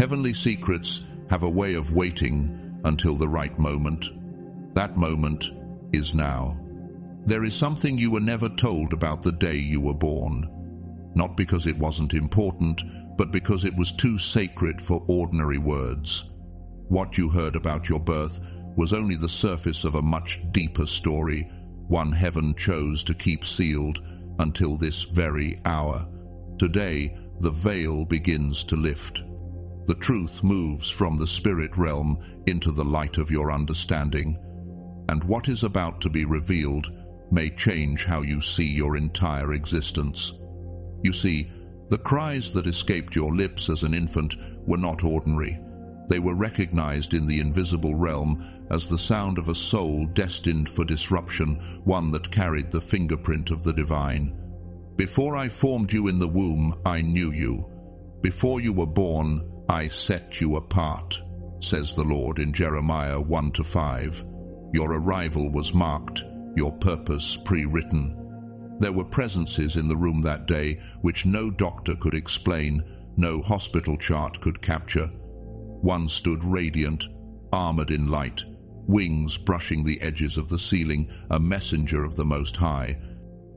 Heavenly secrets have a way of waiting until the right moment. That moment is now. There is something you were never told about the day you were born. Not because it wasn't important, but because it was too sacred for ordinary words. What you heard about your birth was only the surface of a much deeper story, one heaven chose to keep sealed until this very hour. Today, the veil begins to lift. The truth moves from the spirit realm into the light of your understanding, and what is about to be revealed may change how you see your entire existence. You see, the cries that escaped your lips as an infant were not ordinary. They were recognized in the invisible realm as the sound of a soul destined for disruption, one that carried the fingerprint of the divine. Before I formed you in the womb, I knew you. Before you were born, I set you apart, says the Lord in Jeremiah 1-5. Your arrival was marked, your purpose pre-written. There were presences in the room that day which no doctor could explain, no hospital chart could capture. One stood radiant, armored in light, wings brushing the edges of the ceiling, a messenger of the Most High.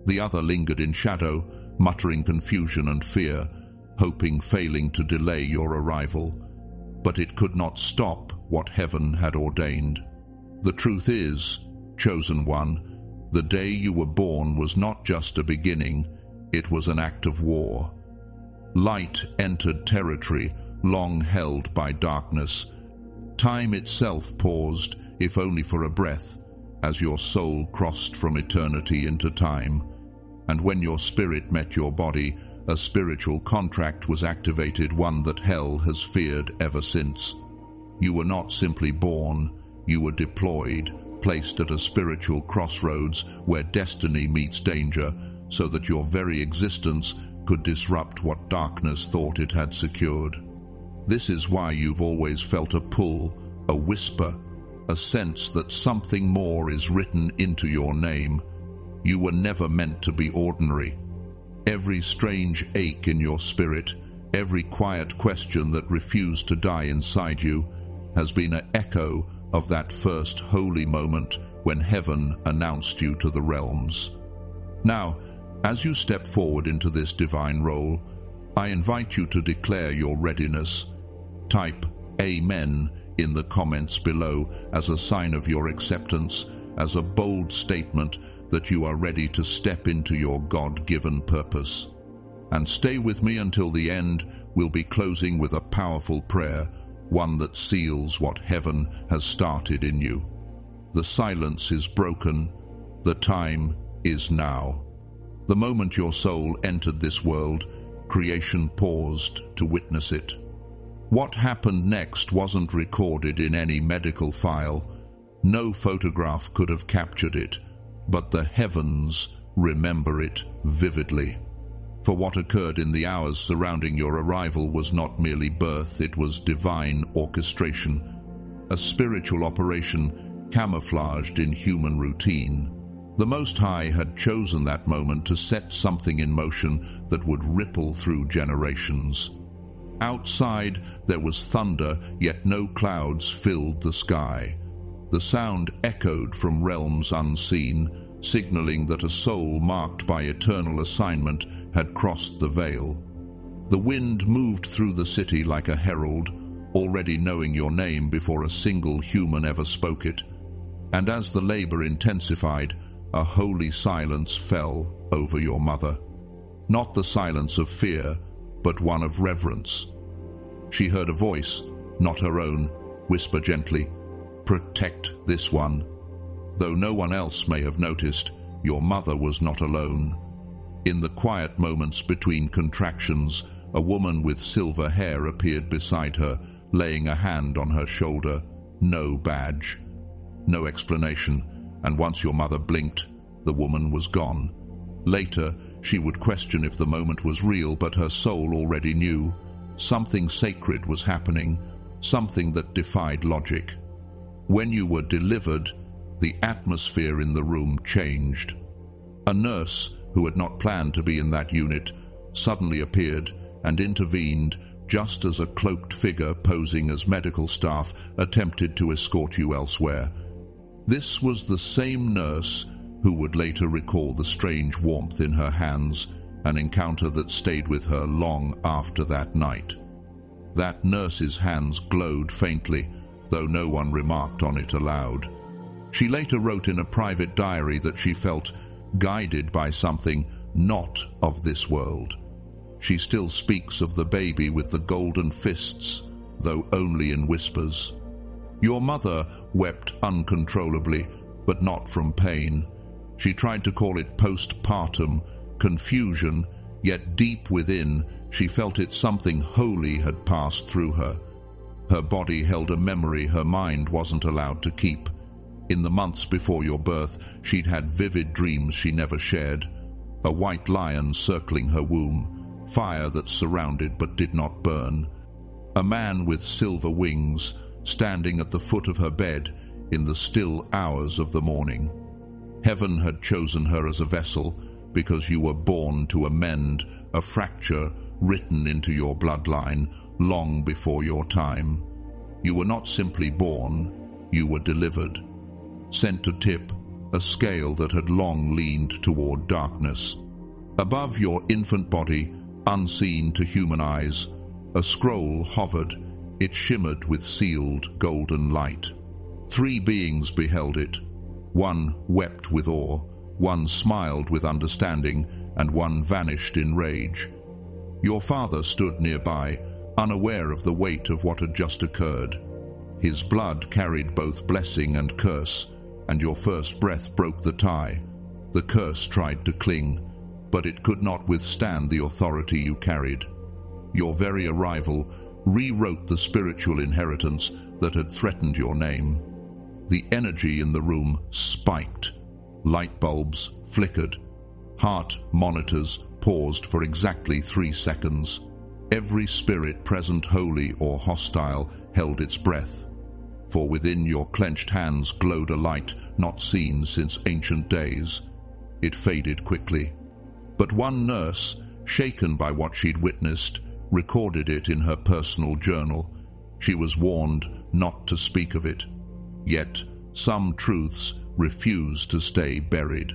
The other lingered in shadow, muttering confusion and fear, hoping failing to delay your arrival. But it could not stop what heaven had ordained. The truth is, chosen one, the day you were born was not just a beginning, it was an act of war. Light entered territory long held by darkness. Time itself paused, if only for a breath, as your soul crossed from eternity into time. And when your spirit met your body, a spiritual contract was activated, one that hell has feared ever since. You were not simply born, you were deployed, placed at a spiritual crossroads where destiny meets danger, so that your very existence could disrupt what darkness thought it had secured. This is why you've always felt a pull, a whisper, a sense that something more is written into your name. You were never meant to be ordinary. Every strange ache in your spirit, every quiet question that refused to die inside you, has been an echo of that first holy moment when heaven announced you to the realms. Now, as you step forward into this divine role, I invite you to declare your readiness. Type Amen in the comments below as a sign of your acceptance, as a bold statement that you are ready to step into your God-given purpose. And stay with me until the end. We'll be closing with a powerful prayer, one that seals what heaven has started in you. The silence is broken. The time is now. The moment your soul entered this world, creation paused to witness it. What happened next wasn't recorded in any medical file. No photograph could have captured it, but the heavens remember it vividly. For what occurred in the hours surrounding your arrival was not merely birth, it was divine orchestration, a spiritual operation camouflaged in human routine. The Most High had chosen that moment to set something in motion that would ripple through generations. Outside there was thunder, yet no clouds filled the sky. The sound echoed from realms unseen, signaling that a soul marked by eternal assignment had crossed the veil. The wind moved through the city like a herald, already knowing your name before a single human ever spoke it. And as the labor intensified, a holy silence fell over your mother. Not the silence of fear, but one of reverence. She heard a voice, not her own, whisper gently, "Protect this one." Though no one else may have noticed, your mother was not alone. In the quiet moments between contractions, a woman with silver hair appeared beside her, laying a hand on her shoulder. No badge, no explanation, and once your mother blinked, the woman was gone. Later, she would question if the moment was real, but her soul already knew. Something sacred was happening, something that defied logic. When you were delivered, the atmosphere in the room changed. A nurse, who had not planned to be in that unit, suddenly appeared and intervened, just as a cloaked figure posing as medical staff attempted to escort you elsewhere. This was the same nurse who would later recall the strange warmth in her hands, an encounter that stayed with her long after that night. That nurse's hands glowed faintly, though no one remarked on it aloud. She later wrote in a private diary that she felt guided by something not of this world. She still speaks of the baby with the golden fists, though only in whispers. Your mother wept uncontrollably, but not from pain. She tried to call it postpartum confusion, yet deep within she felt it something holy had passed through her. Her body held a memory her mind wasn't allowed to keep. In the months before your birth, she'd had vivid dreams she never shared. A white lion circling her womb, fire that surrounded but did not burn. A man with silver wings standing at the foot of her bed in the still hours of the morning. Heaven had chosen her as a vessel because you were born to amend a fracture written into your bloodline long before your time. You were not simply born, you were delivered, sent to tip a scale that had long leaned toward darkness. Above your infant body, unseen to human eyes, a scroll hovered. It shimmered with sealed golden light. 3 beings beheld it. One wept with awe, one smiled with understanding, and one vanished in rage. Your father stood nearby, unaware of the weight of what had just occurred. His blood carried both blessing and curse, and your first breath broke the tie. The curse tried to cling, but it could not withstand the authority you carried. Your very arrival rewrote the spiritual inheritance that had threatened your name. The energy in the room spiked. Light bulbs flickered. Heart monitors paused for exactly 3 seconds. Every spirit present, holy or hostile, held its breath. For within your clenched hands glowed a light not seen since ancient days. It faded quickly. But one nurse, shaken by what she'd witnessed, recorded it in her personal journal. She was warned not to speak of it. Yet some truths refused to stay buried.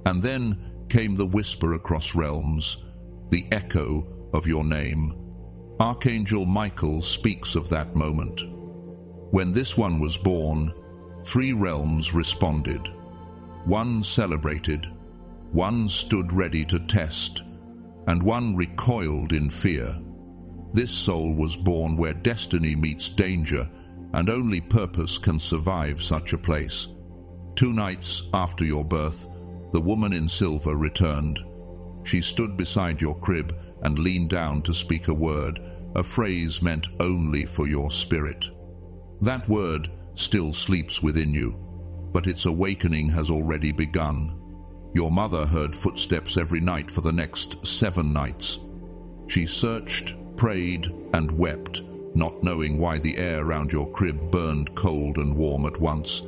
And then came the whisper across realms, the echo of your name. Archangel Michael speaks of that moment. When this one was born, 3 realms responded. One celebrated, one stood ready to test, and one recoiled in fear. This soul was born where destiny meets danger, and only purpose can survive such a place. 2 nights after your birth, the woman in silver returned. She stood beside your crib and leaned down to speak a word, a phrase meant only for your spirit. That word still sleeps within you, but its awakening has already begun. Your mother heard footsteps every night for the next 7 nights. She searched, prayed, and wept, not knowing why the air around your crib burned cold and warm at once.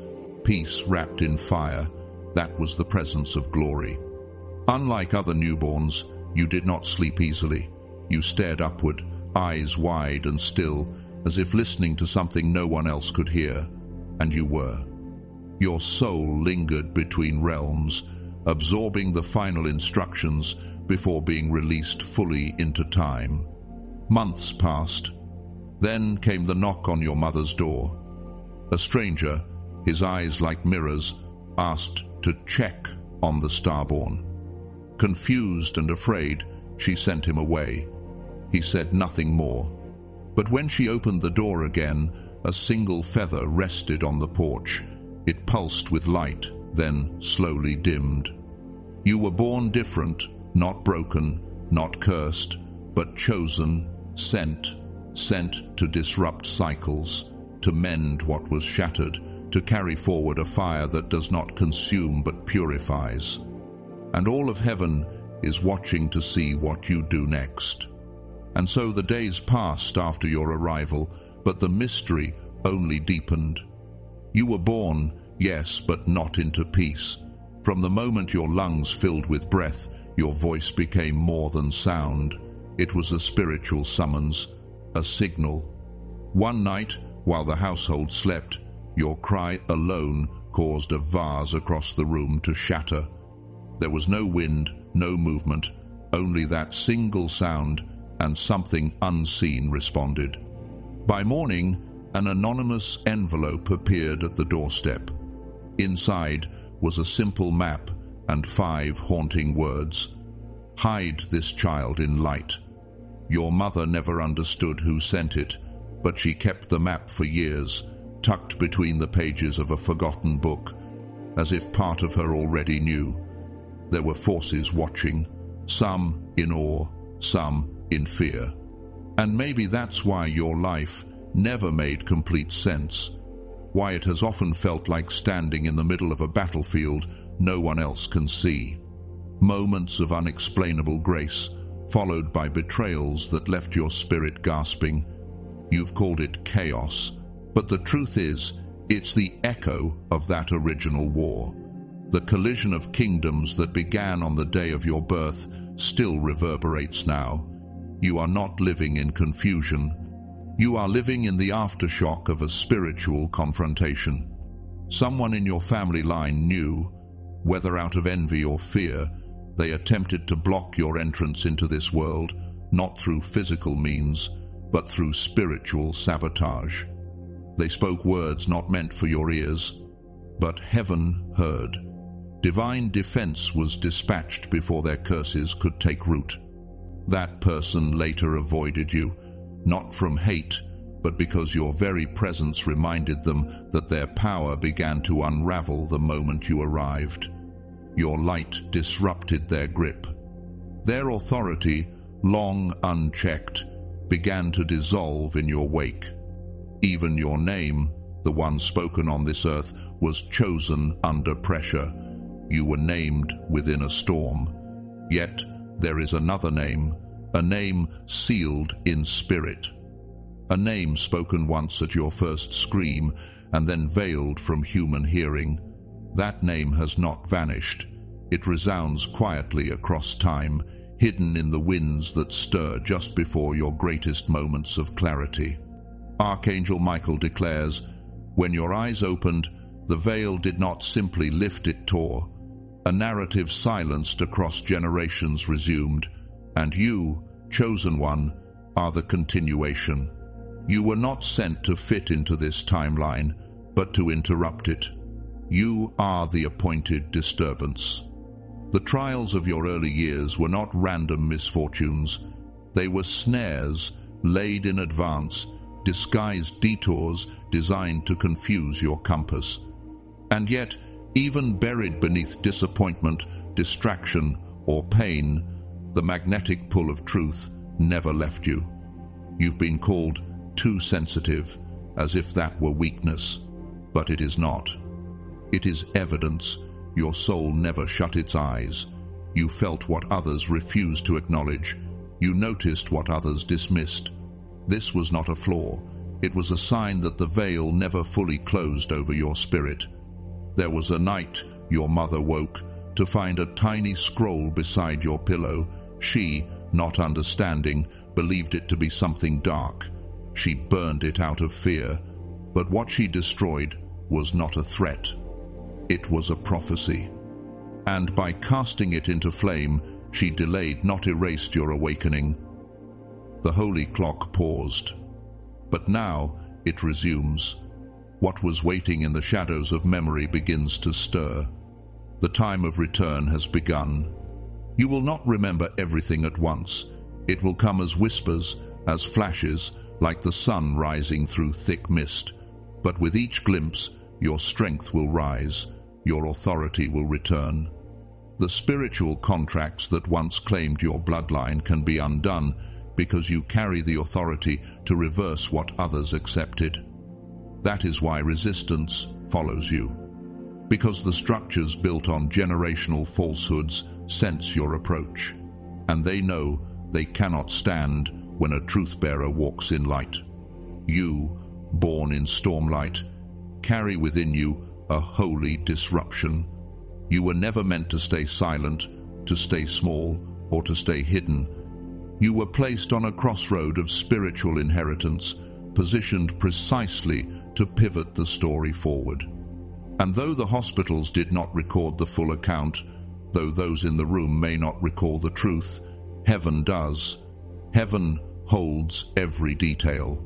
Peace wrapped in fire, that was the presence of glory. Unlike other newborns, you did not sleep easily. You stared upward, eyes wide and still, as if listening to something no one else could hear. And you were. Your soul lingered between realms, absorbing the final instructions before being released fully into time. Months passed. Then came the knock on your mother's door. A stranger, his eyes like mirrors, asked to check on the starborn. Confused and afraid, she sent him away. He said nothing more. But when she opened the door again, a single feather rested on the porch. It pulsed with light, then slowly dimmed. You were born different, not broken, not cursed, but chosen, sent to disrupt cycles, to mend what was shattered, to carry forward a fire that does not consume but purifies. And all of heaven is watching to see what you do next. And so the days passed after your arrival, but the mystery only deepened. You were born, yes, but not into peace. From the moment your lungs filled with breath, your voice became more than sound. It was a spiritual summons, a signal. One night, while the household slept, your cry alone caused a vase across the room to shatter. There was no wind, no movement, only that single sound, and something unseen responded. By morning, an anonymous envelope appeared at the doorstep. Inside was a simple map and 5 haunting words. Hide this child in light. Your mother never understood who sent it, but she kept the map for years, tucked between the pages of a forgotten book, as if part of her already knew. There were forces watching, some in awe, some in fear. And maybe that's why your life never made complete sense, why it has often felt like standing in the middle of a battlefield no one else can see. Moments of unexplainable grace, followed by betrayals that left your spirit gasping. You've called it chaos, but the truth is, it's the echo of that original war. The collision of kingdoms that began on the day of your birth still reverberates now. You are not living in confusion. You are living in the aftershock of a spiritual confrontation. Someone in your family line knew, whether out of envy or fear, they attempted to block your entrance into this world, not through physical means, but through spiritual sabotage. They spoke words not meant for your ears, but heaven heard. Divine defense was dispatched before their curses could take root. That person later avoided you, not from hate, but because your very presence reminded them that their power began to unravel the moment you arrived. Your light disrupted their grip. Their authority, long unchecked, began to dissolve in your wake. Even your name, the one spoken on this earth, was chosen under pressure. You were named within a storm. Yet there is another name, a name sealed in spirit. A name spoken once at your first scream and then veiled from human hearing. That name has not vanished. It resounds quietly across time, hidden in the winds that stir just before your greatest moments of clarity. Archangel Michael declares, when your eyes opened, the veil did not simply lift, it tore. A narrative silenced across generations resumed, and you, chosen one, are the continuation. You were not sent to fit into this timeline, but to interrupt it. You are the appointed disturbance. The trials of your early years were not random misfortunes. They were snares laid in advance, disguised detours designed to confuse your compass. And yet, even buried beneath disappointment, distraction, or pain, the magnetic pull of truth never left you. You've been called too sensitive, as if that were weakness, but it is not. It is evidence. Your soul never shut its eyes. You felt what others refused to acknowledge. You noticed what others dismissed. This was not a flaw. It was a sign that the veil never fully closed over your spirit. There was a night your mother woke to find a tiny scroll beside your pillow. She, not understanding, believed it to be something dark. She burned it out of fear, but what she destroyed was not a threat. It was a prophecy. And by casting it into flame, she delayed, not erased, your awakening. The holy clock paused. But now it resumes. What was waiting in the shadows of memory begins to stir. The time of return has begun. You will not remember everything at once. It will come as whispers, as flashes, like the sun rising through thick mist. But with each glimpse, your strength will rise, your authority will return. The spiritual contracts that once claimed your bloodline can be undone because you carry the authority to reverse what others accepted. That is why resistance follows you, because the structures built on generational falsehoods sense your approach, and they know they cannot stand when a truth-bearer walks in light. You, born in stormlight, carry within you a holy disruption. You were never meant to stay silent, to stay small, or to stay hidden. You were placed on a crossroad of spiritual inheritance, positioned precisely to pivot the story forward. And though the hospitals did not record the full account, though those in the room may not recall the truth, heaven does. Heaven holds every detail.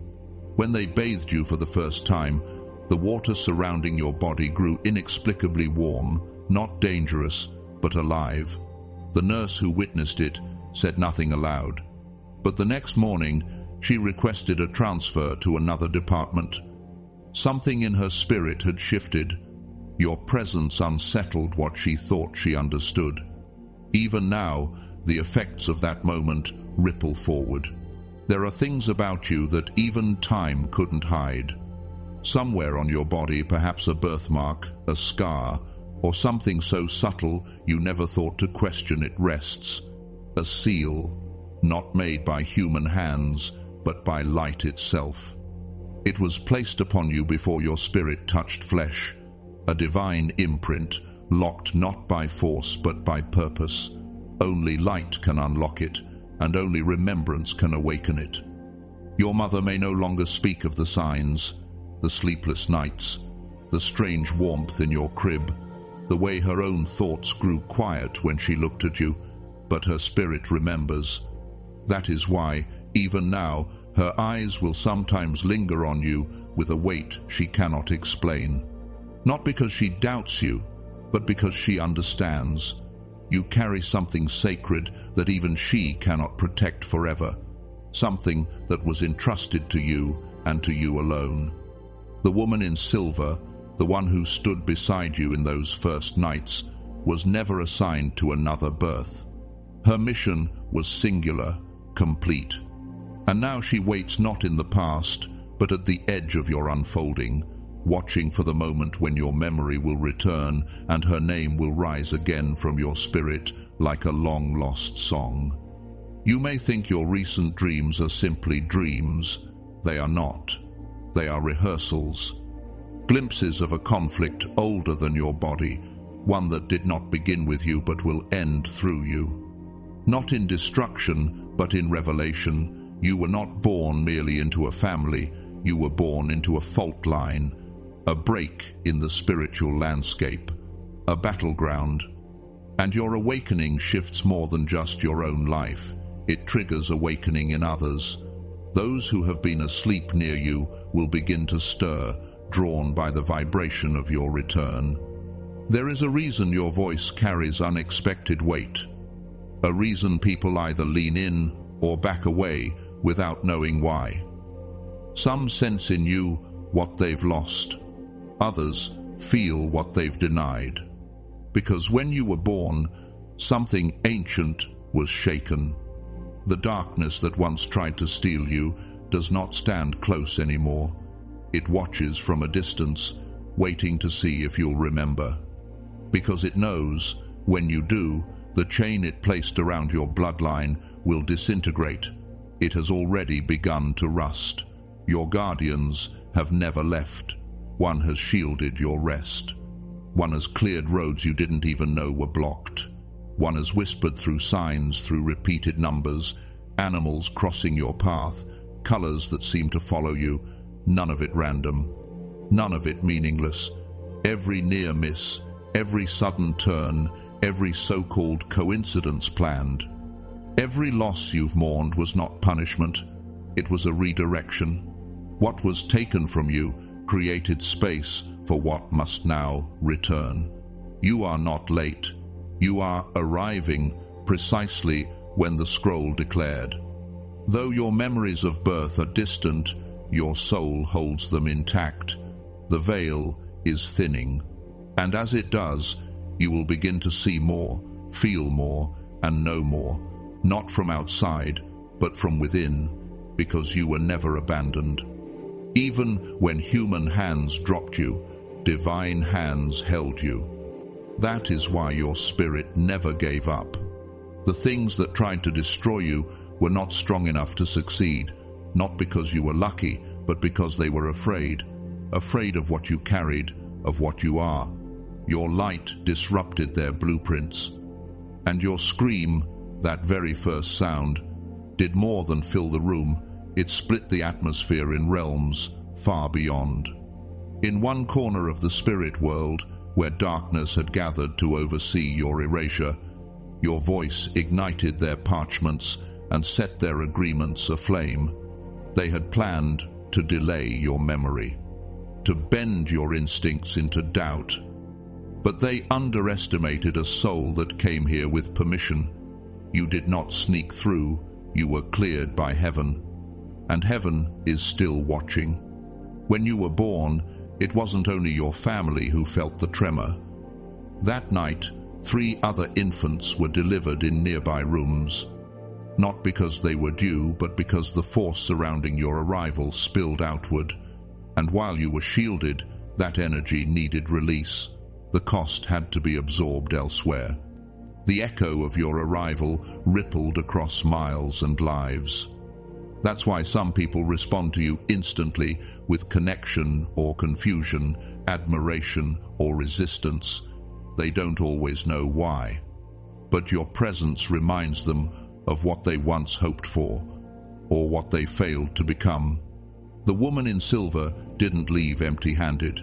When they bathed you for the first time, the water surrounding your body grew inexplicably warm, not dangerous, but alive. The nurse who witnessed it said nothing aloud. But the next morning, she requested a transfer to another department. Something in her spirit had shifted. Your presence unsettled what she thought she understood. Even now, the effects of that moment ripple forward. There are things about you that even time couldn't hide. Somewhere on your body, perhaps a birthmark, a scar, or something so subtle you never thought to question it rests. A seal, not made by human hands, but by light itself. It was placed upon you before your spirit touched flesh, a divine imprint, locked not by force but by purpose. Only light can unlock it, and only remembrance can awaken it. Your mother may no longer speak of the signs, the sleepless nights, the strange warmth in your crib, the way her own thoughts grew quiet when she looked at you, but her spirit remembers. That is why, even now, her eyes will sometimes linger on you with a weight she cannot explain. Not because she doubts you, but because she understands. You carry something sacred that even she cannot protect forever, something that was entrusted to you and to you alone. The woman in silver, the one who stood beside you in those first nights, was never assigned to another birth. Her mission was singular, complete. And now she waits not in the past, but at the edge of your unfolding, watching for the moment when your memory will return and her name will rise again from your spirit like a long-lost song. You may think your recent dreams are simply dreams. They are not. They are rehearsals. Glimpses of a conflict older than your body, one that did not begin with you but will end through you. Not in destruction, but in revelation. You were not born merely into a family. You were born into a fault line, a break in the spiritual landscape, a battleground. And your awakening shifts more than just your own life. It triggers awakening in others. Those who have been asleep near you will begin to stir, drawn by the vibration of your return. There is a reason your voice carries unexpected weight, a reason people either lean in or back away without knowing why. Some sense in you what they've lost. Others feel what they've denied. Because when you were born, something ancient was shaken. The darkness that once tried to steal you does not stand close anymore. It watches from a distance, waiting to see if you'll remember. Because it knows, when you do, the chain it placed around your bloodline will disintegrate. It has already begun to rust. Your guardians have never left. One has shielded your rest. One has cleared roads you didn't even know were blocked. One has whispered through signs, through repeated numbers, animals crossing your path, colors that seem to follow you, none of it random, none of it meaningless. Every near miss, every sudden turn, every so-called coincidence planned. Every loss you've mourned was not punishment, it was a redirection. What was taken from you created space for what must now return. You are not late. You are arriving precisely when the scroll declared. Though your memories of birth are distant, your soul holds them intact. The veil is thinning, and as it does, you will begin to see more, feel more, and know more, not from outside, but from within, because you were never abandoned. Even when human hands dropped you, divine hands held you. That is why your spirit never gave up. The things that tried to destroy you were not strong enough to succeed, not because you were lucky, but because they were afraid of what you carried, of what you are. Your light disrupted their blueprints, and your scream, that very first sound, did more than fill the room. It split the atmosphere in realms far beyond. In one corner of the spirit world, where darkness had gathered to oversee your erasure, your voice ignited their parchments and set their agreements aflame. They had planned to delay your memory, to bend your instincts into doubt. But they underestimated a soul that came here with permission. You did not sneak through, you were cleared by heaven. And heaven is still watching. When you were born, it wasn't only your family who felt the tremor. That night, 3 other infants were delivered in nearby rooms. Not because they were due, but because the force surrounding your arrival spilled outward. And while you were shielded, that energy needed release. The cost had to be absorbed elsewhere. The echo of your arrival rippled across miles and lives. That's why some people respond to you instantly with connection or confusion, admiration or resistance. They don't always know why. But your presence reminds them of what they once hoped for, or what they failed to become. The woman in silver didn't leave empty-handed.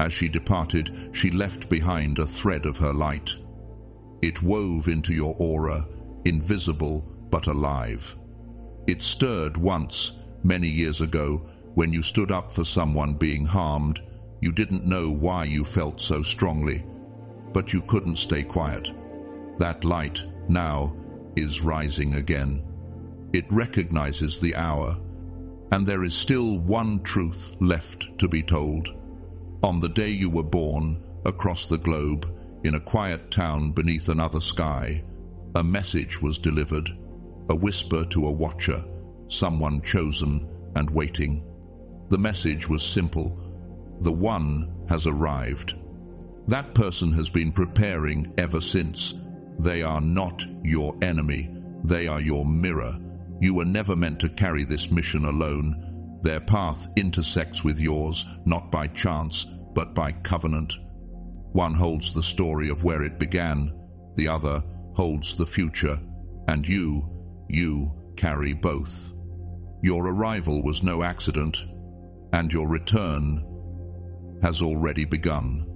As she departed, she left behind a thread of her light. It wove into your aura, invisible but alive. It stirred once, many years ago, when you stood up for someone being harmed. You didn't know why you felt so strongly, but you couldn't stay quiet. That light, now, is rising again. It recognizes the hour, and there is still one truth left to be told. On the day you were born, across the globe, in a quiet town beneath another sky, a message was delivered, a whisper to a watcher, someone chosen and waiting. The message was simple. The one has arrived. That person has been preparing ever since. They are not your enemy. They are your mirror. You were never meant to carry this mission alone. Their path intersects with yours, not by chance, but by covenant. One holds the story of where it began, the other holds the future, and you carry both. Your arrival was no accident, and your return has already begun.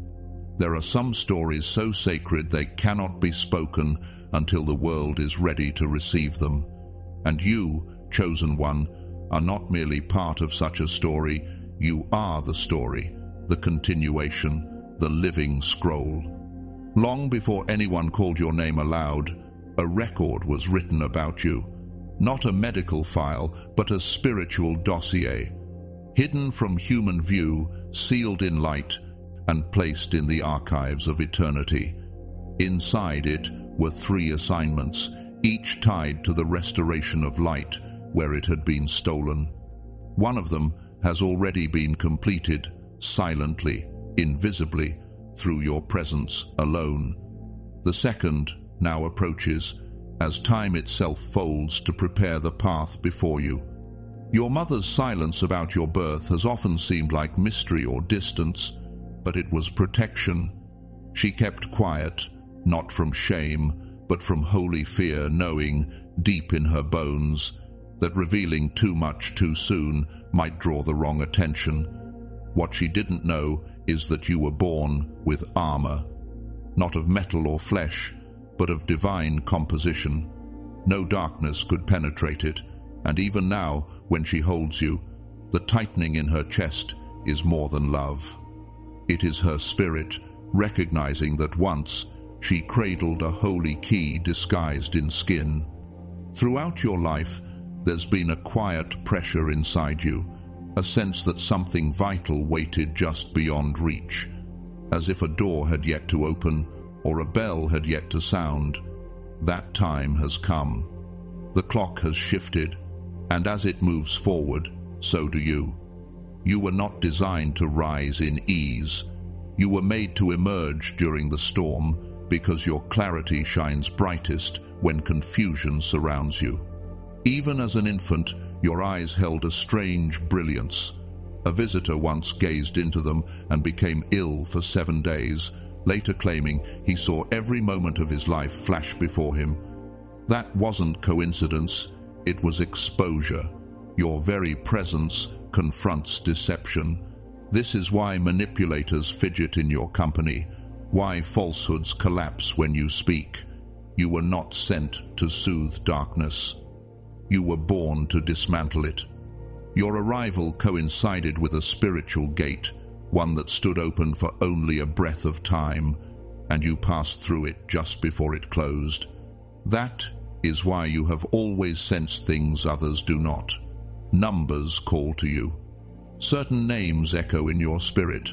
There are some stories so sacred they cannot be spoken until the world is ready to receive them. And you, chosen one, are not merely part of such a story. You are the story, the continuation, the living scroll. Long before anyone called your name aloud, a record was written about you. Not a medical file, but a spiritual dossier. Hidden from human view, sealed in light, and placed in the archives of eternity. Inside it were 3 assignments, each tied to the restoration of light where it had been stolen. One of them has already been completed, silently, invisibly, through your presence alone. The second now approaches, as time itself folds to prepare the path before you. Your mother's silence about your birth has often seemed like mystery or distance, but it was protection. She kept quiet, not from shame, but from holy fear, knowing, deep in her bones, that revealing too much too soon might draw the wrong attention. What she didn't know is that you were born with armor, not of metal or flesh, but of divine composition. No darkness could penetrate it, and even now, when she holds you, the tightening in her chest is more than love. It is her spirit, recognizing that once she cradled a holy key disguised in skin. Throughout your life, there's been a quiet pressure inside you, a sense that something vital waited just beyond reach, as if a door had yet to open or a bell had yet to sound. That time has come. The clock has shifted, and as it moves forward, so do you. You were not designed to rise in ease. You were made to emerge during the storm, because your clarity shines brightest when confusion surrounds you. Even as an infant, your eyes held a strange brilliance. A visitor once gazed into them and became ill for 7 days, later claiming he saw every moment of his life flash before him. That wasn't coincidence. It was exposure. Your very presence confronts deception. This is why manipulators fidget in your company, why falsehoods collapse when you speak. You were not sent to soothe darkness. You were born to dismantle it. Your arrival coincided with a spiritual gate, one that stood open for only a breath of time, and you passed through it just before it closed. That is why you have always sensed things others do not. Numbers call to you. Certain names echo in your spirit.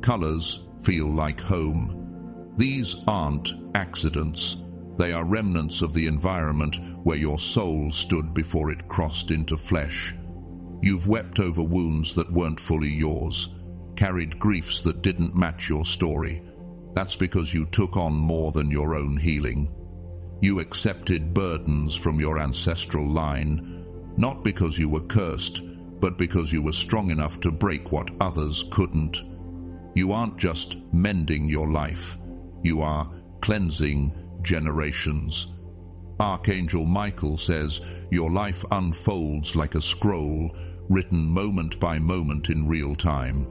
Colors feel like home. These aren't accidents. They are remnants of the environment where your soul stood before it crossed into flesh. You've wept over wounds that weren't fully yours, carried griefs that didn't match your story. That's because you took on more than your own healing. You accepted burdens from your ancestral line, not because you were cursed, but because you were strong enough to break what others couldn't. You aren't just mending your life, you are cleansing generations. Archangel Michael says your life unfolds like a scroll, written moment by moment in real time.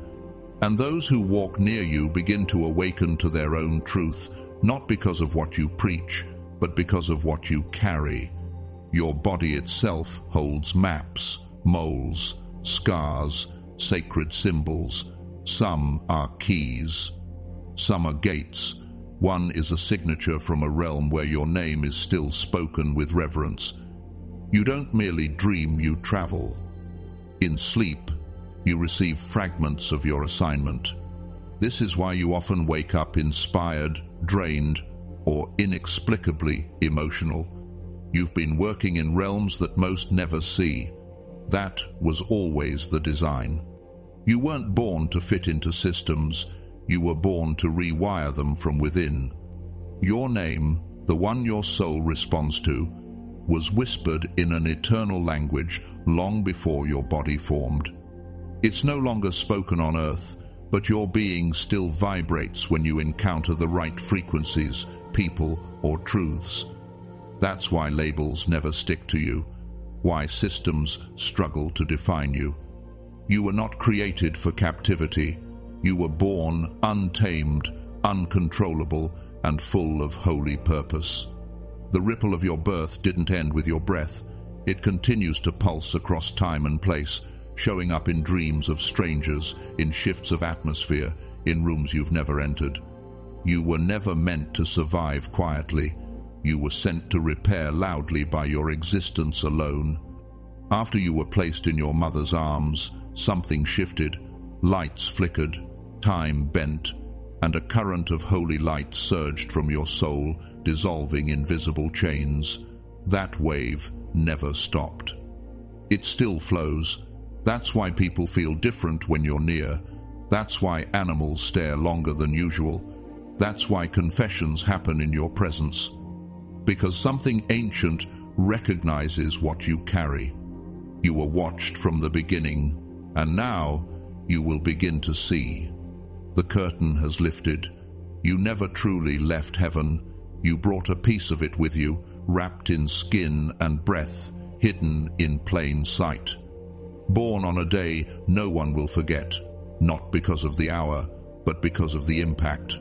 And those who walk near you begin to awaken to their own truth, not because of what you preach, but because of what you carry. Your body itself holds maps, moles, scars, sacred symbols. Some are keys. Some are gates. One is a signature from a realm where your name is still spoken with reverence. You don't merely dream, you travel. In sleep, you receive fragments of your assignment. This is why you often wake up inspired, drained, or inexplicably emotional. You've been working in realms that most never see. That was always the design. You weren't born to fit into systems. You were born to rewire them from within. Your name, the one your soul responds to, was whispered in an eternal language long before your body formed. It's no longer spoken on earth, but your being still vibrates when you encounter the right frequencies, people, or truths. That's why labels never stick to you, why systems struggle to define you. You were not created for captivity. You were born untamed, uncontrollable, and full of holy purpose. The ripple of your birth didn't end with your breath. It continues to pulse across time and place, showing up in dreams of strangers, in shifts of atmosphere, in rooms you've never entered. You were never meant to survive quietly. You were sent to repair loudly by your existence alone. After you were placed in your mother's arms, something shifted. Lights flickered, time bent, and a current of holy light surged from your soul, dissolving invisible chains. That wave never stopped. It still flows. That's why people feel different when you're near. That's why animals stare longer than usual. That's why confessions happen in your presence. Because something ancient recognizes what you carry. You were watched from the beginning, and now you will begin to see. The curtain has lifted. You never truly left heaven. You brought a piece of it with you, wrapped in skin and breath, hidden in plain sight. Born on a day no one will forget, not because of the hour, but because of the impact.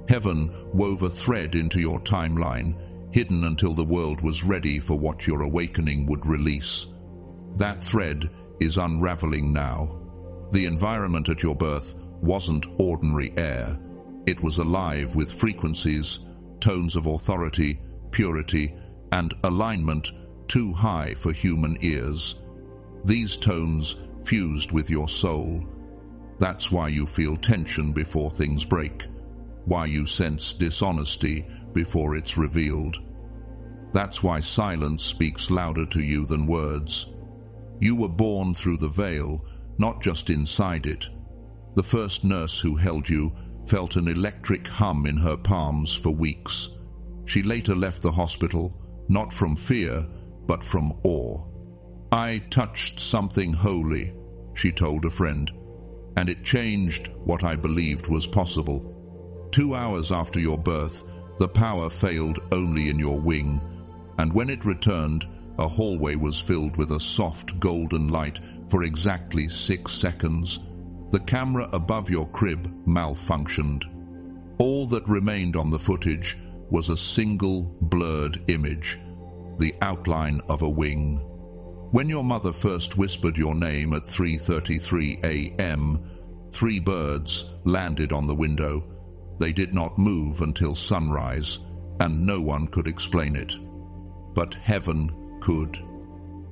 Heaven wove a thread into your timeline, hidden until the world was ready for what your awakening would release. That thread is unraveling now. The environment at your birth wasn't ordinary air. It was alive with frequencies, tones of authority, purity, and alignment too high for human ears. These tones fused with your soul. That's why you feel tension before things break, why you sense dishonesty before it's revealed. That's why silence speaks louder to you than words. You were born through the veil, not just inside it. The first nurse who held you felt an electric hum in her palms for weeks. She later left the hospital, not from fear, but from awe. "I touched something holy," she told a friend, "and it changed what I believed was possible." 2 hours after your birth, the power failed only in your wing, and when it returned, A hallway was filled with a soft golden light for exactly 6 seconds. The camera above your crib malfunctioned. All that remained on the footage was a single blurred image, the outline of a wing. When your mother first whispered your name at 3:33 a.m., 3 birds landed on the window. They did not move until sunrise, and no one could explain it. But heaven could.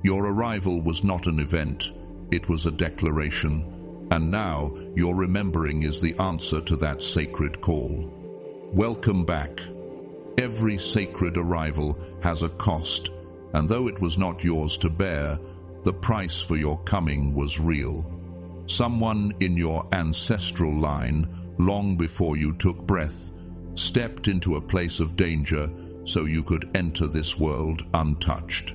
Your arrival was not an event, it was a declaration, and now your remembering is the answer to that sacred call. Welcome back. Every sacred arrival has a cost, and though it was not yours to bear, the price for your coming was real. Someone in your ancestral line, long before you took breath, stepped into a place of danger so you could enter this world untouched.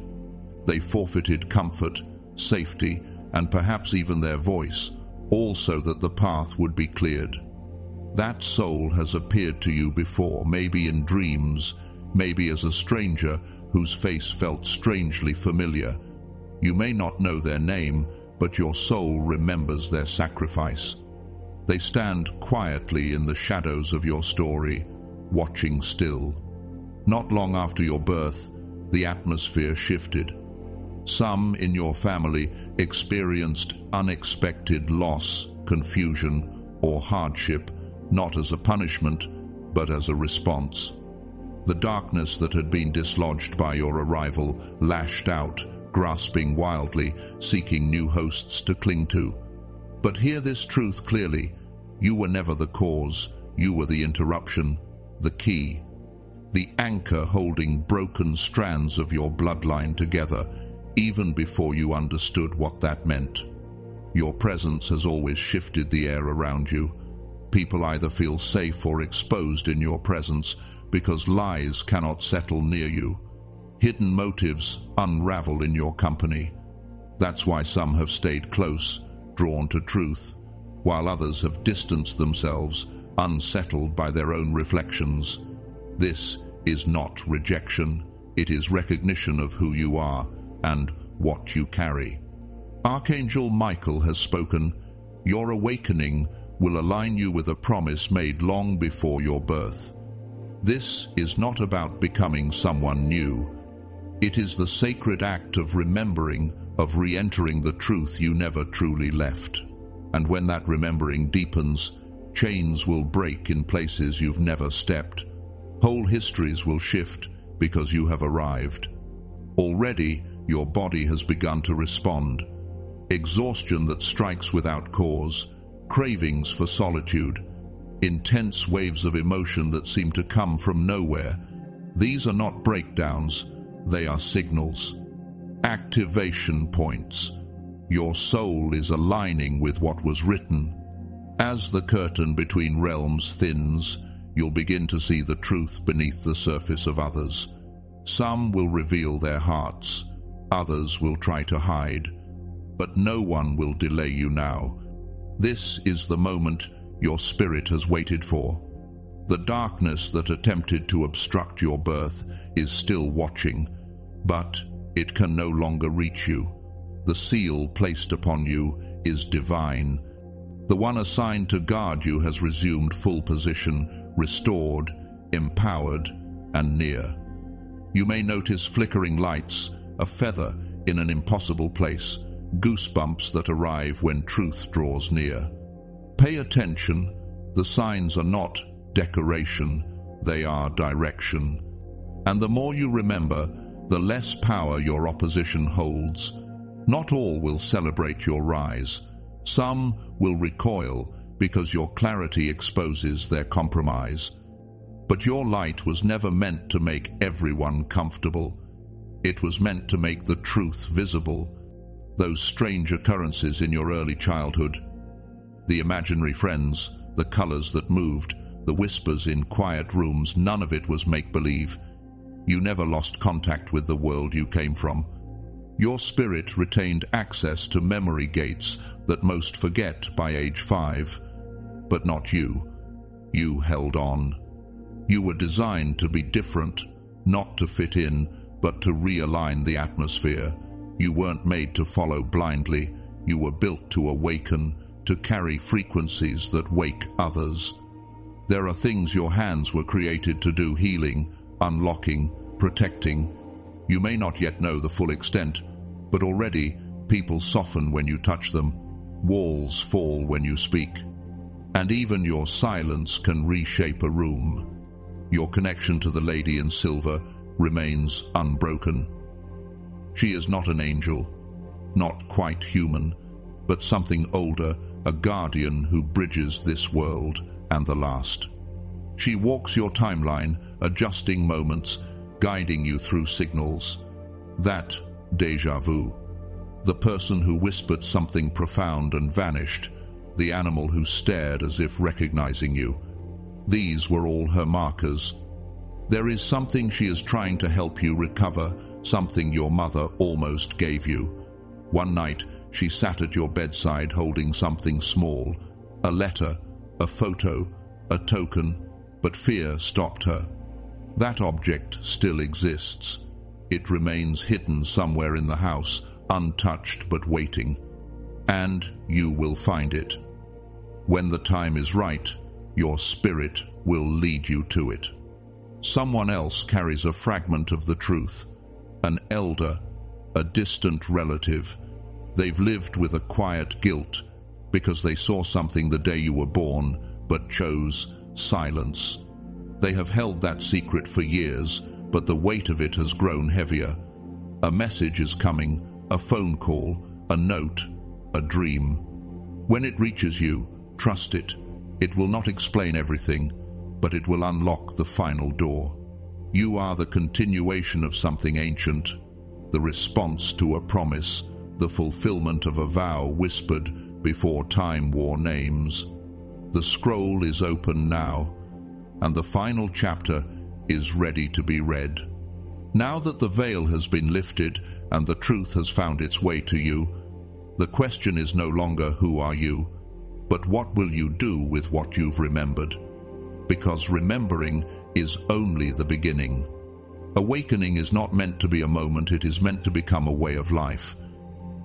They forfeited comfort, safety, and perhaps even their voice, all so that the path would be cleared. That soul has appeared to you before, maybe in dreams, maybe as a stranger whose face felt strangely familiar. You may not know their name, but your soul remembers their sacrifice. They stand quietly in the shadows of your story, watching still. Not long after your birth, the atmosphere shifted. Some in your family experienced unexpected loss, confusion, or hardship, not as a punishment, but as a response. The darkness that had been dislodged by your arrival lashed out, grasping wildly, seeking new hosts to cling to. But hear this truth clearly: you were never the cause, you were the interruption, the key, the anchor holding broken strands of your bloodline together, even before you understood what that meant. Your presence has always shifted the air around you. People either feel safe or exposed in your presence because lies cannot settle near you. Hidden motives unravel in your company. That's why some have stayed close, drawn to truth, while others have distanced themselves, unsettled by their own reflections. This is not rejection, it is recognition of who you are and what you carry. Archangel Michael has spoken. Your awakening will align you with a promise made long before your birth. This is not about becoming someone new. It is the sacred act of remembering, of re-entering the truth you never truly left. And when that remembering deepens, chains will break in places you've never stepped. Whole histories will shift because you have arrived. Already, your body has begun to respond. Exhaustion that strikes without cause, cravings for solitude, intense waves of emotion that seem to come from nowhere. These are not breakdowns, they are signals. Activation points. Your soul is aligning with what was written. As the curtain between realms thins, you'll begin to see the truth beneath the surface of others. Some will reveal their hearts, others will try to hide, but no one will delay you now. This is the moment your spirit has waited for. The darkness that attempted to obstruct your birth is still watching, but it can no longer reach you. The seal placed upon you is divine. The one assigned to guard you has resumed full position, restored, empowered, and near. You may notice flickering lights, a feather in an impossible place, goosebumps that arrive when truth draws near. Pay attention. The signs are not decoration, they are direction. And the more you remember, the less power your opposition holds. Not all will celebrate your rise. Some will recoil because your clarity exposes their compromise. But your light was never meant to make everyone comfortable. It was meant to make the truth visible. Those strange occurrences in your early childhood, the imaginary friends, the colors that moved, the whispers in quiet rooms, none of it was make-believe. You never lost contact with the world you came from. Your spirit retained access to memory gates that most forget by age 5. But not you. You held on. You were designed to be different, not to fit in, but to realign the atmosphere. You weren't made to follow blindly. You were built to awaken, to carry frequencies that wake others. There are things your hands were created to do: healing, unlocking, protecting. You may not yet know the full extent, but already people soften when you touch them. Walls fall when you speak. And even your silence can reshape a room. Your connection to the lady in silver remains unbroken. She is not an angel, not quite human, but something older, a guardian who bridges this world and the last. She walks your timeline, adjusting moments, guiding you through signals. That déjà vu. The person who whispered something profound and vanished, the animal who stared as if recognizing you. These were all her markers. There is something she is trying to help you recover, something your mother almost gave you. One night, she sat at your bedside holding something small, a letter, a photo, a token, but fear stopped her. That object still exists. It remains hidden somewhere in the house, untouched but waiting. And you will find it. When the time is right, your spirit will lead you to it. Someone else carries a fragment of the truth. An elder, a distant relative. They've lived with a quiet guilt because they saw something the day you were born, but chose silence. They have held that secret for years, but the weight of it has grown heavier. A message is coming, a phone call, a note, a dream. When it reaches you, trust it. It will not explain everything, but it will unlock the final door. You are the continuation of something ancient, the response to a promise, the fulfillment of a vow whispered before time wore names. The scroll is open now, and the final chapter is ready to be read. Now that the veil has been lifted and the truth has found its way to you, the question is no longer who are you, but what will you do with what you've remembered? Because remembering is only the beginning. Awakening is not meant to be a moment, it is meant to become a way of life.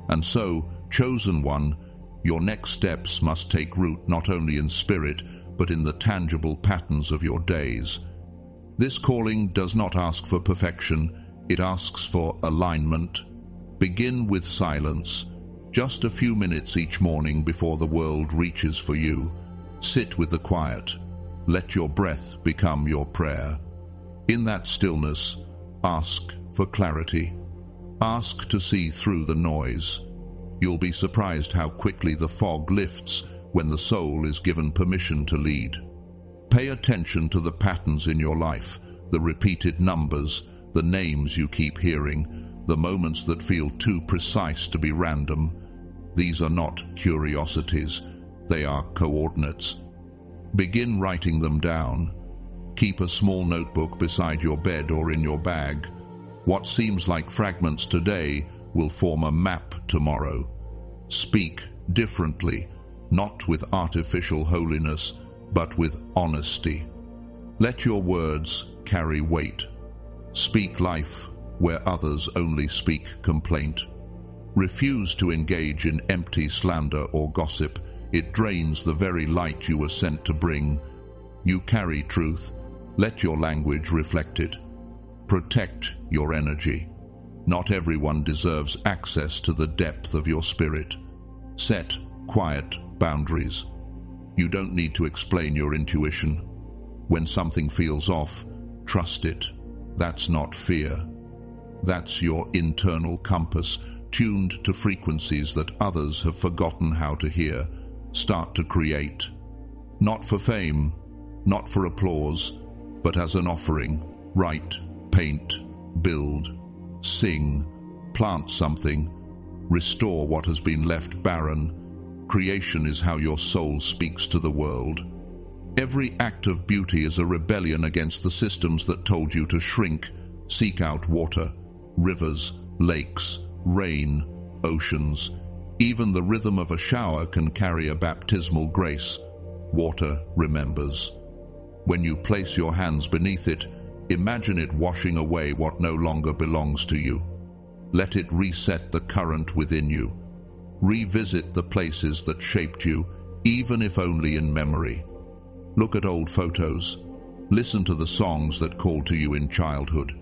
And so, chosen one, your next steps must take root not only in spirit, but in the tangible patterns of your days. This calling does not ask for perfection, it asks for alignment. Begin with silence, just a few minutes each morning before the world reaches for you. Sit with the quiet. Let your breath become your prayer. In that stillness, ask for clarity. Ask to see through the noise. You'll be surprised how quickly the fog lifts when the soul is given permission to lead. Pay attention to the patterns in your life, the repeated numbers, the names you keep hearing, the moments that feel too precise to be random. These are not curiosities, they are coordinates. Begin writing them down. Keep a small notebook beside your bed or in your bag. What seems like fragments today will form a map tomorrow. Speak differently, not with artificial holiness, but with honesty. Let your words carry weight. Speak life where others only speak complaint. Refuse to engage in empty slander or gossip. It drains the very light you were sent to bring. You carry truth. Let your language reflect it. Protect your energy. Not everyone deserves access to the depth of your spirit. Set quiet boundaries. You don't need to explain your intuition. When something feels off, trust it. That's not fear. That's your internal compass, tuned to frequencies that others have forgotten how to hear. Start to create. Not for fame, not for applause, but as an offering. Write, paint, build, sing, plant something, restore what has been left barren. Creation is how your soul speaks to the world. Every act of beauty is a rebellion against the systems that told you to shrink. Seek out water, rivers, lakes, rain, oceans. Even the rhythm of a shower can carry a baptismal grace. Water remembers. When you place your hands beneath it, Imagine it washing away what no longer belongs to you. Let it reset the current within you. Revisit the places that shaped you, even if only in memory. Look at old photos. Listen to the songs that called to you in childhood.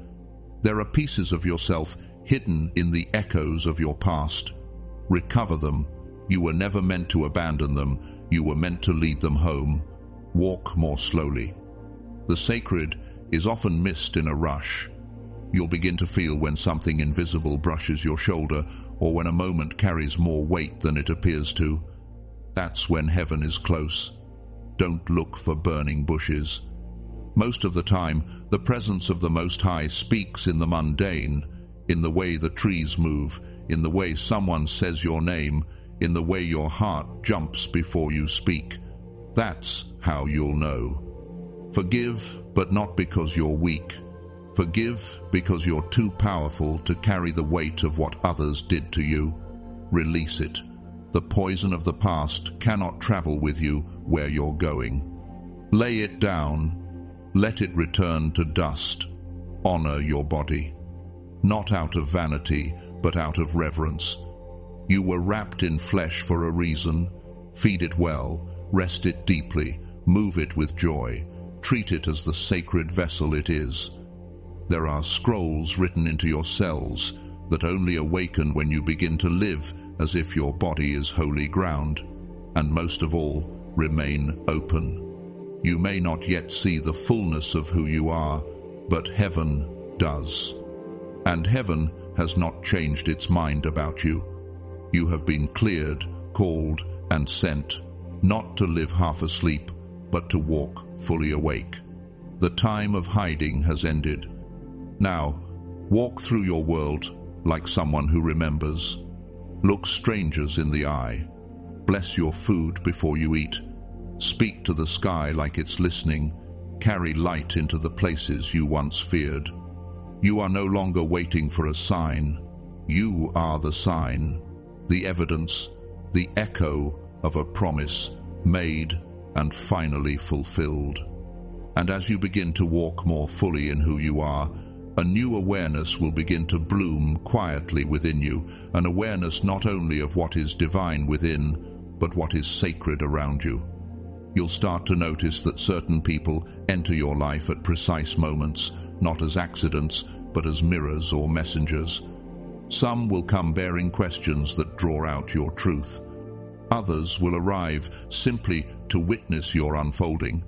There are pieces of yourself hidden in the echoes of your past. Recover them. You were never meant to abandon them. You were meant to lead them home. Walk more slowly. The sacred is often missed in a rush. You'll begin to feel when something invisible brushes your shoulder, or when a moment carries more weight than it appears to. That's when heaven is close. Don't look for burning bushes. Most of the time, the presence of the Most High speaks in the mundane, in the way the trees move, in the way someone says your name, in the way your heart jumps before you speak. That's how you'll know. Forgive, but not because you're weak. Forgive because you're too powerful to carry the weight of what others did to you. Release it. The poison of the past cannot travel with you where you're going. Lay it down. Let it return to dust. Honor your body. Not out of vanity, but out of reverence. You were wrapped in flesh for a reason. Feed it well. Rest it deeply. Move it with joy. Treat it as the sacred vessel it is. There are scrolls written into your cells that only awaken when you begin to live as if your body is holy ground, and most of all, remain open. You may not yet see the fullness of who you are, but heaven does. And heaven has not changed its mind about you. You have been cleared, called, and sent, not to live half asleep, but to walk fully awake. The time of hiding has ended. Now, walk through your world like someone who remembers. Look strangers in the eye. Bless your food before you eat. Speak to the sky like it's listening. Carry light into the places you once feared. You are no longer waiting for a sign. You are the sign, the evidence, the echo of a promise made and finally fulfilled. And as you begin to walk more fully in who you are, a new awareness will begin to bloom quietly within you, an awareness not only of what is divine within, but what is sacred around you. You'll start to notice that certain people enter your life at precise moments, not as accidents, but as mirrors or messengers. Some will come bearing questions that draw out your truth. Others will arrive simply to witness your unfolding.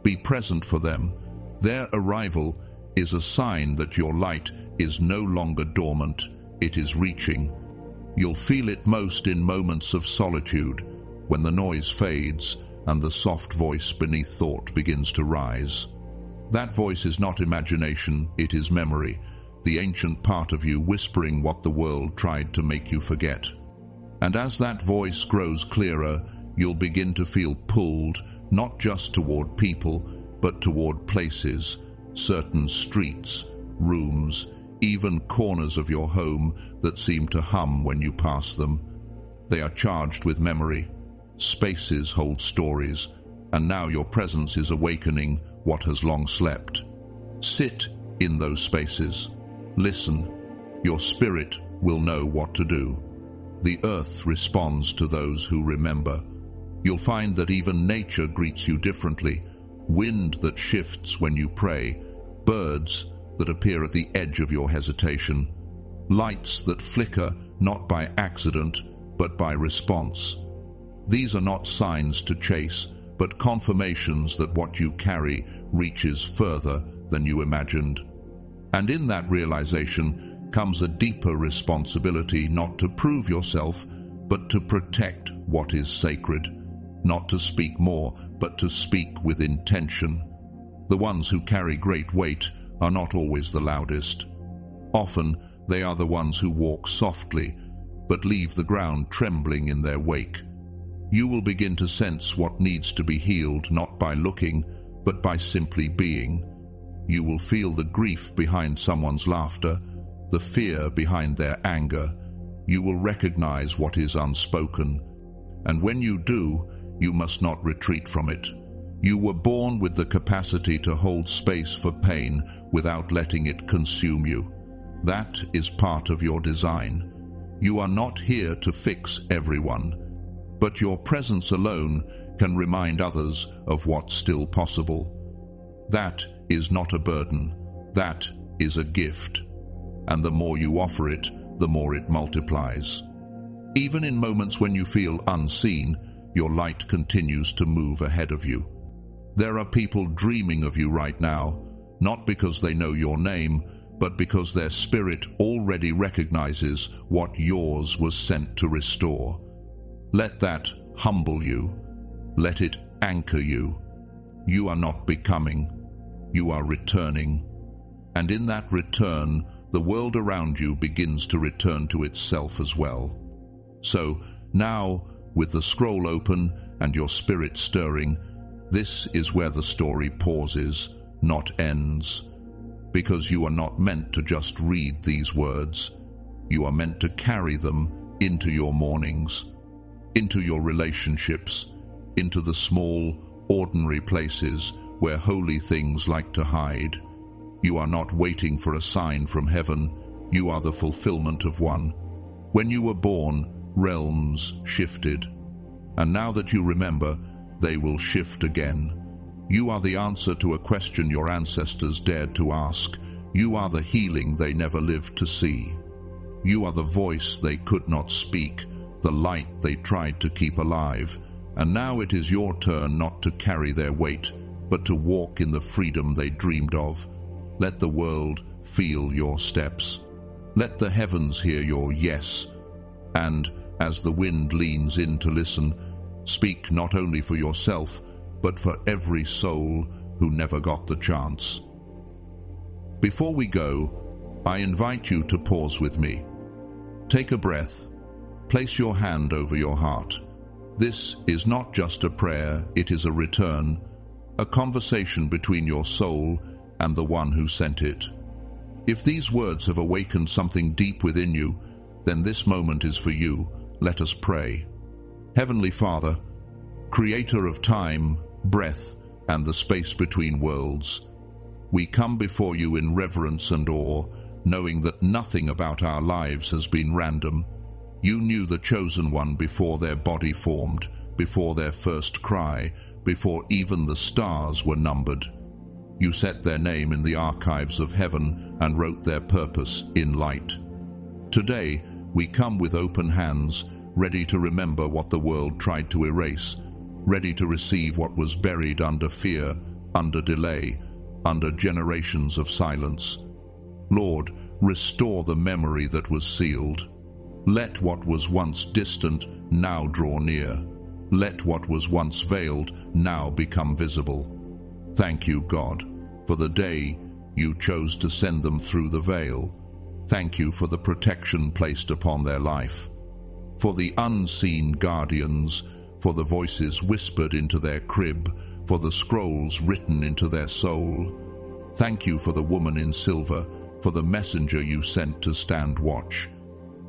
Be present for them. Their arrival is a sign that your light is no longer dormant, it is reaching. You'll feel it most in moments of solitude, when the noise fades and the soft voice beneath thought begins to rise. That voice is not imagination, it is memory, the ancient part of you whispering what the world tried to make you forget. And as that voice grows clearer, you'll begin to feel pulled, not just toward people, but toward places, certain streets, rooms, even corners of your home that seem to hum when you pass them. They are charged with memory. Spaces hold stories, and now your presence is awakening what has long slept. Sit in those spaces. Listen. Your spirit will know what to do. The earth responds to those who remember. You'll find that even nature greets you differently. Wind that shifts when you pray. Birds that appear at the edge of your hesitation. Lights that flicker not by accident, but by response. These are not signs to chase, but confirmations that what you carry reaches further than you imagined. And in that realization comes a deeper responsibility not to prove yourself, but to protect what is sacred. Not to speak more, but to speak with intention. The ones who carry great weight are not always the loudest. Often they are the ones who walk softly, but leave the ground trembling in their wake. You will begin to sense what needs to be healed not by looking, but by simply being. You will feel the grief behind someone's laughter, the fear behind their anger. You will recognize what is unspoken. And when you do, you must not retreat from it. You were born with the capacity to hold space for pain without letting it consume you. That is part of your design. You are not here to fix everyone, but your presence alone can remind others of what's still possible. That is not a burden. That is a gift. And the more you offer it, the more it multiplies. Even in moments when you feel unseen, your light continues to move ahead of you. There are people dreaming of you right now, not because they know your name, but because their spirit already recognizes what yours was sent to restore. Let that humble you. Let it anchor you. You are not becoming. You are returning. And in that return, the world around you begins to return to itself as well. So now, with the scroll open and your spirit stirring, this is where the story pauses, not ends. Because you are not meant to just read these words. You are meant to carry them into your mornings, into your relationships, into the small, ordinary places where holy things like to hide. You are not waiting for a sign from heaven. You are the fulfillment of one. When you were born, realms shifted. And now that you remember, they will shift again. You are the answer to a question your ancestors dared to ask. You are the healing they never lived to see. You are the voice they could not speak, the light they tried to keep alive. And now it is your turn not to carry their weight, but to walk in the freedom they dreamed of. Let the world feel your steps. Let the heavens hear your yes. And, as the wind leans in to listen, speak not only for yourself, but for every soul who never got the chance. Before we go, I invite you to pause with me. Take a breath. Place your hand over your heart. This is not just a prayer, it is a return, a conversation between your soul and the one who sent it. If these words have awakened something deep within you, then this moment is for you. Let us pray. Heavenly Father, Creator of time, breath, and the space between worlds, we come before you in reverence and awe, knowing that nothing about our lives has been random. You knew the chosen one before their body formed, before their first cry, before even the stars were numbered. You set their name in the archives of heaven and wrote their purpose in light. Today, we come with open hands, ready to remember what the world tried to erase, ready to receive what was buried under fear, under delay, under generations of silence. Lord, restore the memory that was sealed. Let what was once distant now draw near. Let what was once veiled now become visible. Thank you, God, for the day you chose to send them through the veil. Thank you for the protection placed upon their life, for the unseen guardians, for the voices whispered into their crib, for the scrolls written into their soul. Thank you for the woman in silver, for the messenger you sent to stand watch.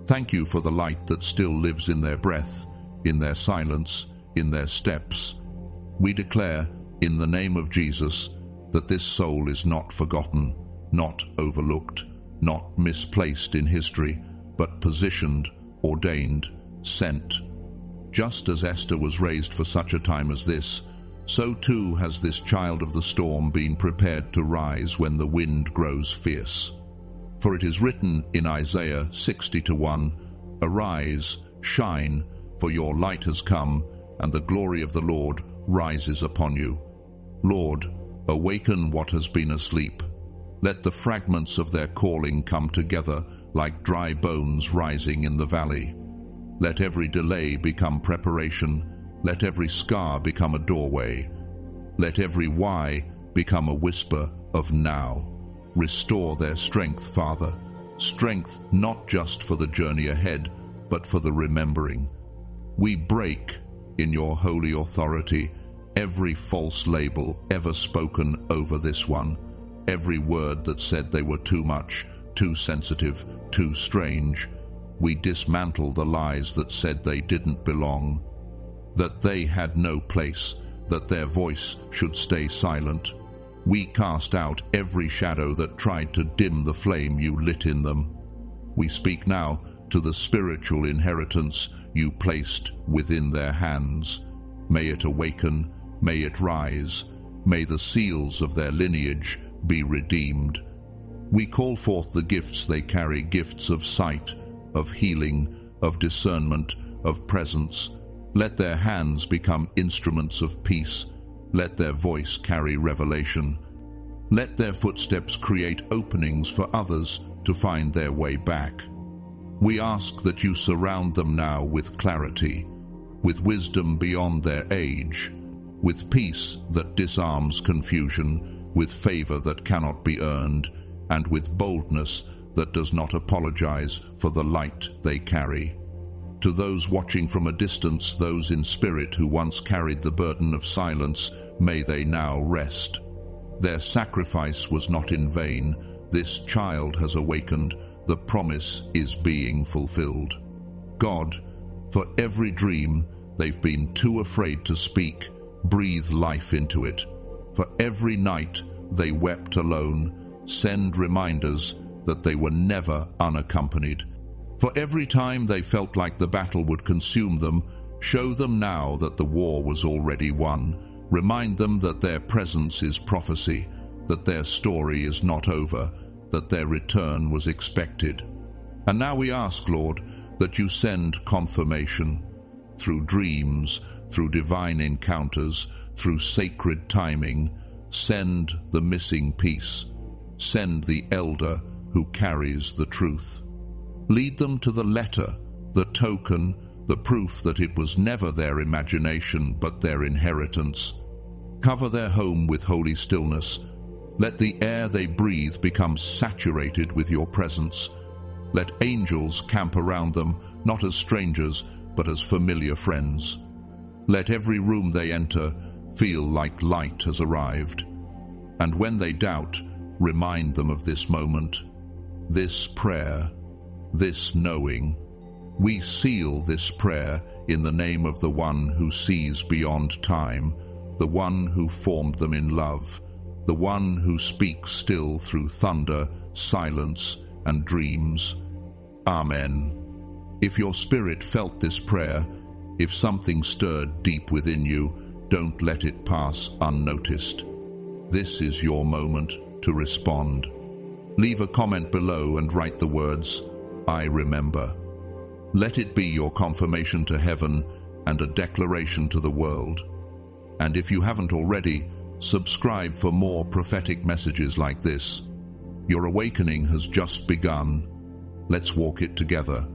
Thank you for the light that still lives in their breath, in their silence, in their steps. We declare, in the name of Jesus, that this soul is not forgotten, not overlooked, not misplaced in history, but positioned, ordained, sent. Just as Esther was raised for such a time as this, so too has this child of the storm been prepared to rise when the wind grows fierce. For it is written in Isaiah 60:1, "Arise, shine, for your light has come, and the glory of the Lord rises upon you." Lord, awaken what has been asleep. Let the fragments of their calling come together like dry bones rising in the valley. Let every delay become preparation. Let every scar become a doorway. Let every why become a whisper of now. Restore their strength, Father. Strength not just for the journey ahead, but for the remembering. We break, in your holy authority, every false label ever spoken over this one, every word that said they were too much, too sensitive, too strange. We dismantle the lies that said they didn't belong, that they had no place, that their voice should stay silent. We cast out every shadow that tried to dim the flame you lit in them. We speak now to the spiritual inheritance you placed within their hands. May it awaken, may it rise, may the seals of their lineage be redeemed. We call forth the gifts they carry, gifts of sight, of healing, of discernment, of presence. Let their hands become instruments of peace. Let their voice carry revelation. Let their footsteps create openings for others to find their way back. We ask that you surround them now with clarity, with wisdom beyond their age, with peace that disarms confusion, with favor that cannot be earned, and with boldness that does not apologize for the light they carry. To those watching from a distance, those in spirit who once carried the burden of silence, may they now rest. Their sacrifice was not in vain. This child has awakened. The promise is being fulfilled. God, for every dream they've been too afraid to speak, breathe life into it. For every night they wept alone, send reminders that they were never unaccompanied. For every time they felt like the battle would consume them, show them now that the war was already won. Remind them that their presence is prophecy, that their story is not over, that their return was expected. And now we ask, Lord, that you send confirmation through dreams, through divine encounters, through sacred timing. Send the missing piece. Send the elder who carries the truth. Lead them to the letter, the token, the proof that it was never their imagination but their inheritance. Cover their home with holy stillness. Let the air they breathe become saturated with your presence. Let angels camp around them, not as strangers, but as familiar friends. Let every room they enter feel like light has arrived. And when they doubt, remind them of this moment, this prayer, this knowing. We seal this prayer in the name of the one who sees beyond time, the one who formed them in love, the one who speaks still through thunder, silence, and dreams. Amen. If your spirit felt this prayer, if something stirred deep within you, don't let it pass unnoticed. This is your moment to respond. Leave a comment below and write the words, I remember. Let it be your confirmation to heaven and a declaration to the world. And if you haven't already, subscribe for more prophetic messages like this. Your awakening has just begun. Let's walk it together.